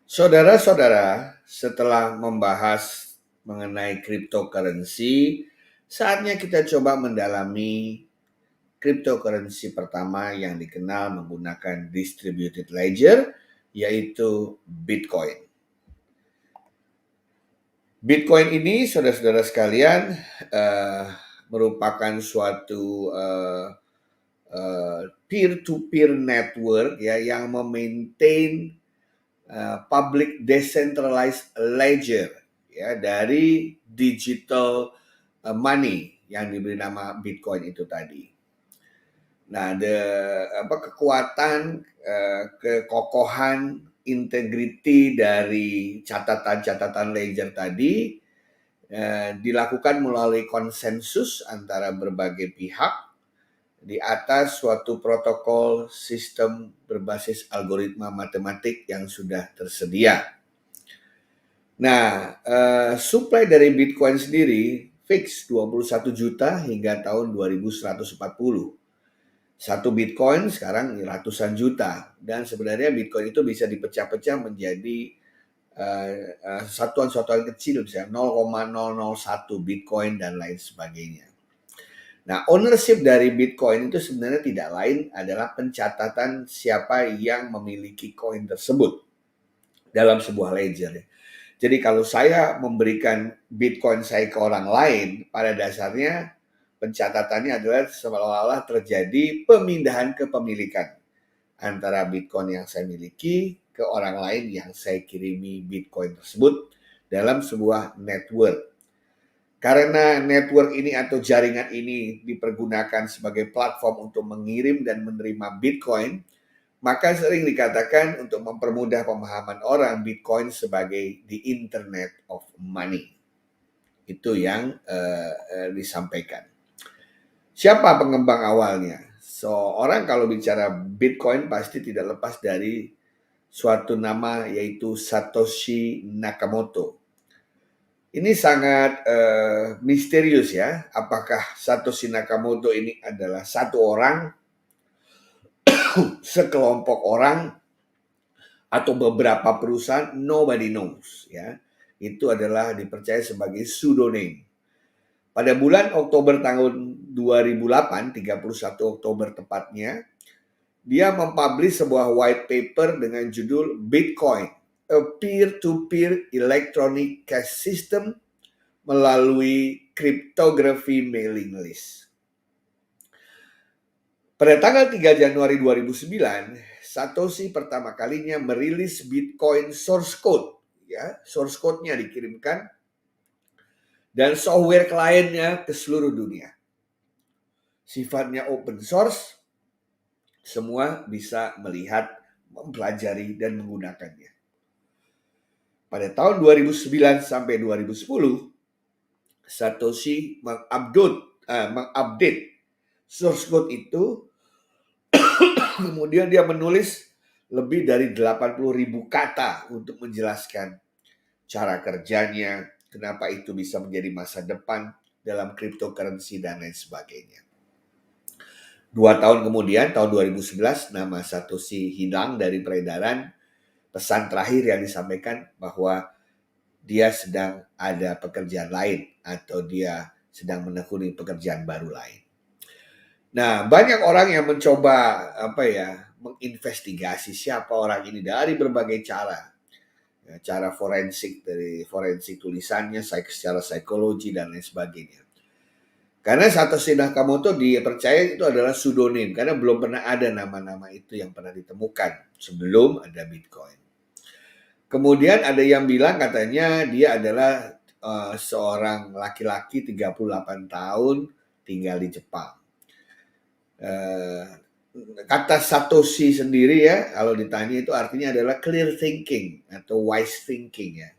Saudara-saudara, setelah membahas mengenai cryptocurrency, saatnya kita coba mendalami cryptocurrency pertama yang dikenal menggunakan distributed ledger, yaitu Bitcoin. Bitcoin ini, saudara-saudara sekalian, merupakan suatu peer-to-peer network ya yang memaintain public decentralized ledger ya dari digital money yang diberi nama Bitcoin itu tadi. Nah, kekuatan, kekokohan, integriti dari catatan-catatan ledger tadi dilakukan melalui konsensus antara berbagai pihak di atas suatu protokol sistem berbasis algoritma matematik yang sudah tersedia. Nah, supply dari Bitcoin sendiri fix 21 juta hingga tahun 2140. Satu Bitcoin sekarang ratusan juta, dan sebenarnya Bitcoin itu bisa dipecah-pecah menjadi satuan-satuan kecil, misalnya 0,001 Bitcoin dan lain sebagainya. Nah, ownership dari Bitcoin itu sebenarnya tidak lain adalah pencatatan siapa yang memiliki koin tersebut dalam sebuah ledger. Jadi kalau saya memberikan Bitcoin saya ke orang lain, pada dasarnya pencatatannya adalah seolah-olah terjadi pemindahan kepemilikan antara Bitcoin yang saya miliki ke orang lain yang saya kirimi Bitcoin tersebut dalam sebuah network. Karena network ini atau jaringan ini dipergunakan sebagai platform untuk mengirim dan menerima Bitcoin, maka sering dikatakan untuk mempermudah pemahaman orang Bitcoin sebagai the Internet of Money. Itu yang disampaikan. Siapa pengembang awalnya? Orang kalau bicara Bitcoin pasti tidak lepas dari suatu nama, yaitu Satoshi Nakamoto. Ini sangat misterius ya. Apakah Satoshi Nakamoto ini adalah satu orang, sekelompok orang, atau beberapa perusahaan? Nobody knows ya. Itu adalah dipercaya sebagai pseudonym. Pada bulan Oktober tahun 2008, 31 Oktober tepatnya, dia mempublish sebuah white paper dengan judul Bitcoin, a peer-to-peer electronic cash system melalui cryptography mailing list. Pada tanggal 3 Januari 2009, Satoshi pertama kalinya merilis Bitcoin source code. Ya, source code-nya dikirimkan dan software kliennya ke seluruh dunia. Sifatnya open source, semua bisa melihat, mempelajari, dan menggunakannya. Pada tahun 2009 sampai 2010, Satoshi mengupdate source code itu. Kemudian dia menulis lebih dari 80.000 kata untuk menjelaskan cara kerjanya, kenapa itu bisa menjadi masa depan dalam cryptocurrency dan lain sebagainya. 2 tahun kemudian, tahun 2011, nama Satoshi hilang dari peredaran. Pesan terakhir yang disampaikan bahwa dia sedang ada pekerjaan lain atau dia sedang menekuni pekerjaan baru lain. Nah, banyak orang yang mencoba menginvestigasi siapa orang ini dari berbagai cara. Cara forensik, dari forensik tulisannya, secara psikologi dan lain sebagainya. Karena Satoshi Nakamoto dipercaya itu adalah pseudonym, karena belum pernah ada nama-nama itu yang pernah ditemukan sebelum ada Bitcoin. Kemudian ada yang bilang katanya dia adalah seorang laki-laki 38 tahun tinggal di Jepang. Kata Satoshi sendiri ya, kalau ditanya itu artinya adalah clear thinking atau wise thinking ya,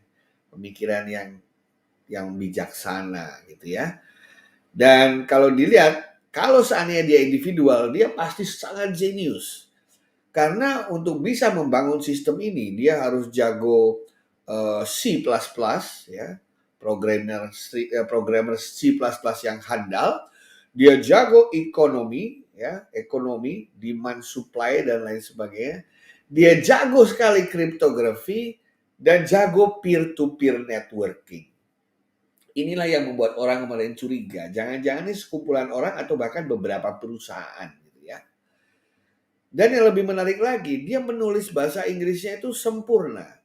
pemikiran yang bijaksana gitu ya. Dan kalau dilihat, kalau seandainya dia individual, dia pasti sangat jenius. Karena untuk bisa membangun sistem ini, dia harus jago C++ ya, programmer C++ yang handal. Dia jago ekonomi ya, demand supply dan lain sebagainya. Dia jago sekali kriptografi, dan jago peer-to-peer networking. Inilah yang membuat orang kemarin curiga. Jangan-jangan ini sekumpulan orang atau bahkan beberapa perusahaan gitu ya. Dan yang lebih menarik lagi, dia menulis bahasa Inggrisnya itu sempurna.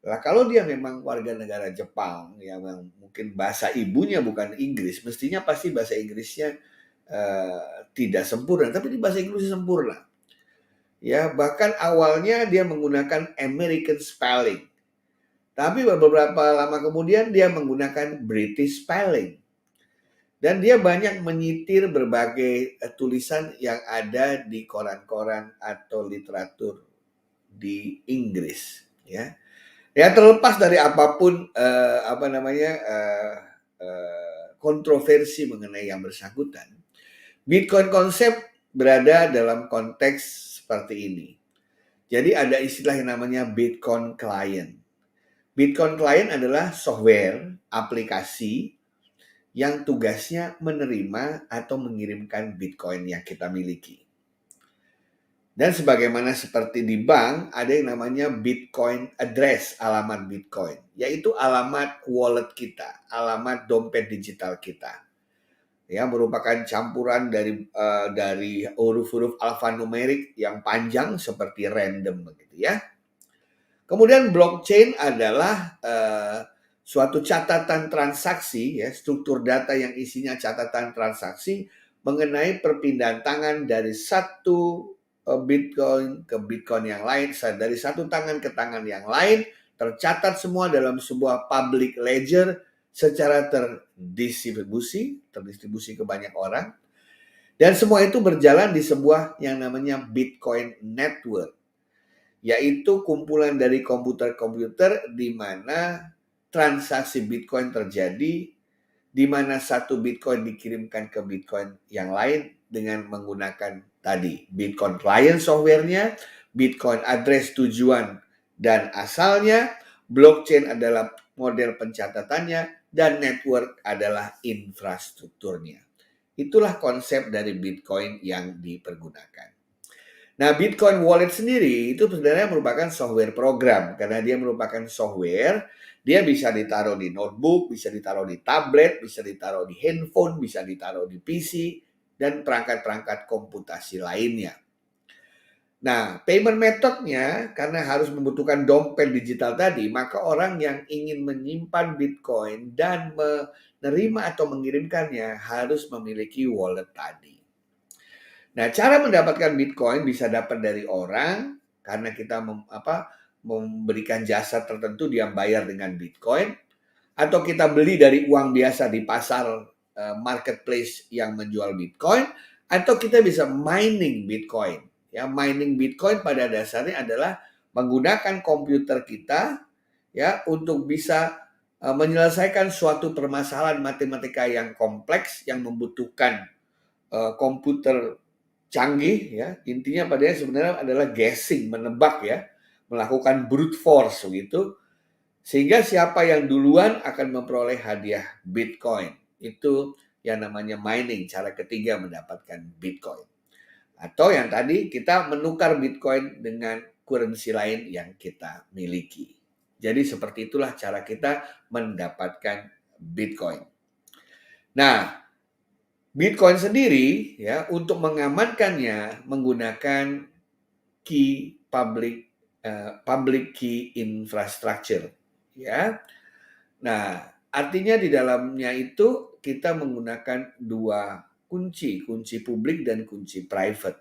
Nah, kalau dia memang warga negara Jepang yang mungkin bahasa ibunya bukan Inggris, mestinya pasti bahasa Inggrisnya tidak sempurna, tapi di bahasa Inggrisnya sempurna. Ya, bahkan awalnya dia menggunakan American spelling. Tapi beberapa lama kemudian dia menggunakan British spelling. Dan dia banyak menyitir berbagai tulisan yang ada di koran-koran atau literatur di Inggris, ya. Ya terlepas dari apapun kontroversi mengenai yang bersangkutan, Bitcoin konsep berada dalam konteks seperti ini. Jadi ada istilah yang namanya Bitcoin Client. Bitcoin Client adalah software, aplikasi yang tugasnya menerima atau mengirimkan Bitcoin yang kita miliki. Dan sebagaimana seperti di bank, ada yang namanya Bitcoin address, alamat Bitcoin, yaitu alamat wallet kita, alamat dompet digital kita. Ya, merupakan campuran dari huruf-huruf alfanumerik yang panjang seperti random begitu ya. Kemudian blockchain adalah suatu catatan transaksi, ya, struktur data yang isinya catatan transaksi mengenai perpindahan tangan dari satu Bitcoin ke Bitcoin yang lain, dari satu tangan ke tangan yang lain, tercatat semua dalam sebuah public ledger secara terdistribusi ke banyak orang, dan semua itu berjalan di sebuah yang namanya Bitcoin Network, yaitu kumpulan dari komputer-komputer di mana transaksi Bitcoin terjadi, di mana satu Bitcoin dikirimkan ke Bitcoin yang lain dengan menggunakan tadi Bitcoin Client software-nya, Bitcoin address tujuan dan asalnya, blockchain adalah model pencatatannya, dan network adalah infrastrukturnya. Itulah konsep dari Bitcoin yang dipergunakan. Nah, Bitcoin Wallet sendiri itu sebenarnya merupakan software program. Karena dia merupakan software, dia bisa ditaruh di notebook, bisa ditaruh di tablet, bisa ditaruh di handphone, bisa ditaruh di PC, dan perangkat-perangkat komputasi lainnya. Nah, payment methodnya karena harus membutuhkan dompet digital tadi, maka orang yang ingin menyimpan Bitcoin dan menerima atau mengirimkannya harus memiliki wallet tadi. Nah, cara mendapatkan Bitcoin bisa dapat dari orang karena kita memberikan jasa tertentu, dia bayar dengan Bitcoin, atau kita beli dari uang biasa di pasar marketplace yang menjual Bitcoin, atau kita bisa mining Bitcoin. Ya, mining Bitcoin pada dasarnya adalah menggunakan komputer kita ya untuk bisa menyelesaikan suatu permasalahan matematika yang kompleks yang membutuhkan komputer canggih ya. Intinya padanya sebenarnya adalah guessing, menebak ya, melakukan brute force begitu. Sehingga siapa yang duluan akan memperoleh hadiah Bitcoin. Itu yang namanya mining, cara ketiga mendapatkan Bitcoin. Atau yang tadi kita menukar Bitcoin dengan currency lain yang kita miliki. Jadi seperti itulah cara kita mendapatkan Bitcoin. Nah, Bitcoin sendiri ya untuk mengamankannya menggunakan key public key infrastructure ya. Nah, artinya di dalamnya itu kita menggunakan dua kunci publik dan kunci private.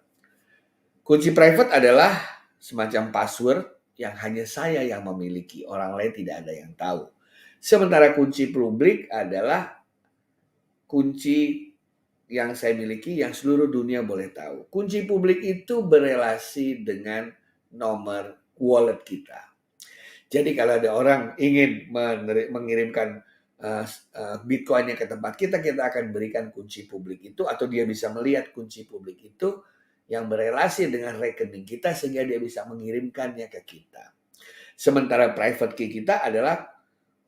Kunci private adalah semacam password yang hanya saya yang memiliki, orang lain tidak ada yang tahu. Sementara kunci publik adalah kunci yang saya miliki yang seluruh dunia boleh tahu. Kunci publik itu berelasi dengan nomor wallet kita. Jadi kalau ada orang ingin mengirimkan Bitcoin-nya ke tempat kita akan berikan kunci publik itu, atau dia bisa melihat kunci publik itu yang berelasi dengan rekening kita sehingga dia bisa mengirimkannya ke kita. Sementara private key kita adalah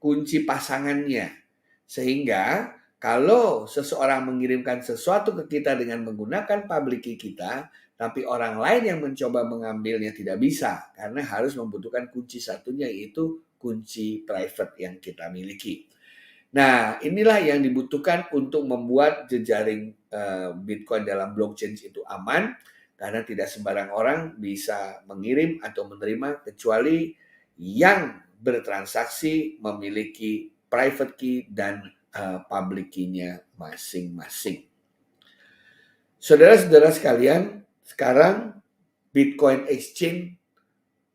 kunci pasangannya. Sehingga kalau seseorang mengirimkan sesuatu ke kita dengan menggunakan public key kita, tapi orang lain yang mencoba mengambilnya tidak bisa karena harus membutuhkan kunci satunya, yaitu kunci private yang kita miliki. Nah, inilah yang dibutuhkan untuk membuat jejaring Bitcoin dalam blockchain itu aman, karena tidak sembarang orang bisa mengirim atau menerima kecuali yang bertransaksi memiliki private key dan public key-nya masing-masing. Saudara-saudara sekalian, sekarang Bitcoin Exchange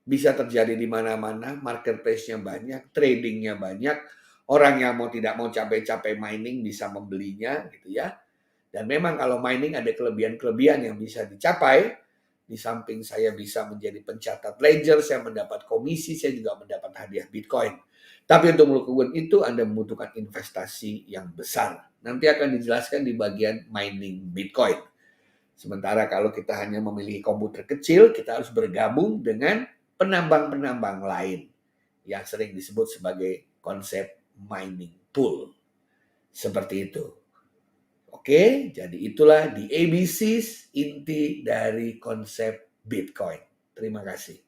bisa terjadi di mana-mana, marketplace-nya banyak, trading-nya banyak, orang yang tidak mau capek-capek mining bisa membelinya gitu ya. Dan memang kalau mining ada kelebihan-kelebihan yang bisa dicapai. Di samping saya bisa menjadi pencatat ledger, saya mendapat komisi, saya juga mendapat hadiah Bitcoin. Tapi untuk melakukan itu Anda membutuhkan investasi yang besar. Nanti akan dijelaskan di bagian mining Bitcoin. Sementara kalau kita hanya memiliki komputer kecil, kita harus bergabung dengan penambang-penambang lain yang sering disebut sebagai konsep mining pool. Seperti itu. Oke, jadi itulah the ABCs inti dari konsep Bitcoin. Terima kasih.